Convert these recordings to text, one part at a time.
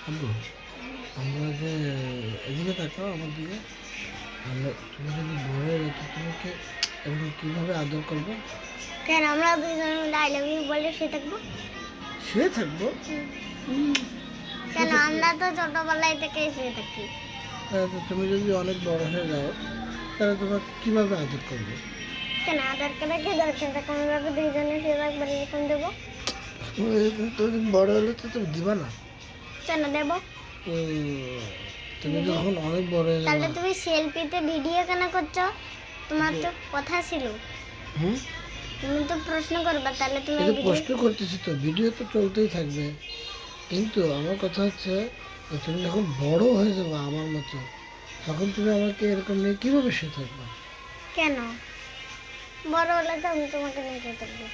আব্বু, আমরা যে এদিকে তাকাও আমার দিকে। আমরা তুমি যদি বড় হয়ে যেত তোমাকে এখন কীভাবে আদর করবো? কেন আমরা দুজন মিলে আই লাভ ইউ বলে শুয়ে থাকবো? শুয়ে থাকবো? হুম, কেন আমরা তো ছোটবেলায় থেকেই শুয়ে থাকি। তো তুমি যদি অনেক বড় হয়ে যাও তাহলে তোমাকে কীভাবে আদর করবো? কেন আধার কার্ডে কি দরকার কোনোভাবে দুইজনে শুয়ে থাকবো এরকম দেবো? তুমি বড় হলে তো তুমি দিবা না। কেন দেবো? তুমি যখন অনেক বড় হয়ে তাহলে যাবে। তুমি সেলফিতে ভিডিও কেন করছো? তোমার তো কথা ছিল। হুম, তুমি তো প্রশ্ন করবা, তাহলে তুমি এটা ভিডিও। প্রশ্ন করতেছি তো, ভিডিও তো চলতেই থাকবে। কিন্তু আমার কথা হচ্ছে যে তুমি যখন বড় হয়ে যাবে আমার মতো, তখন তুমি আমাকে এরকম নিয়ে কীভাবে শুয়ে থাকবে? কেন বড় হলে তো আমি তোমাকে নিয়ে শুয়ে থাকবো।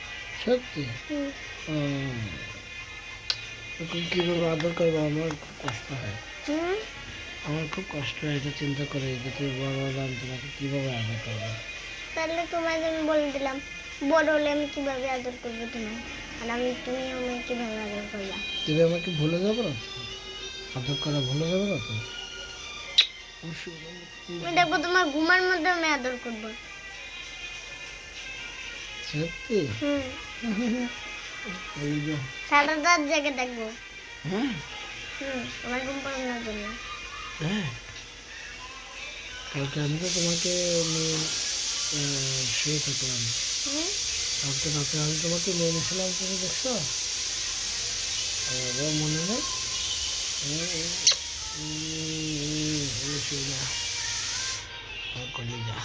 সত্যি? হুম। উম, তখন কীভাবে আদর করবো আমার খুব কষ্ট হয়। হুম, আমার খুব কষ্ট হয় এটা চিন্তা করে যে তুমি বড় হলে আমি তোমাকে কীভাবে আদর করবো। তাহলে তোমায় আমি বলে দিলাম, বড় হলে আমি কিভাবে আদর করবো তোমায়, আর তুমি আমায় কিভাবে আদর করবা। তুমি আমাকে ভুলে যাবো না তো? আদর করা ভুলে যাবো না তো? আমি দেখবো তোমার ঘুমার মধ্যে আমি আদর করবো। সত্যি? হুম, এই যে, সারা রাত জেগে দেখবো। হ্যাঁ তোমার ঘুম পাড়ানোর জন্য। হ্যাঁ, কালকে আমি তো তোমাকে নিয়ে শুয়ে থাকলাম। হুম, কালকে রাতে আমি তোমাকে নিয়ে নিয়েছিলাম, তুমি দেখছো? আমার মনে নেই। শুয়ে যা, আমার কলিজা।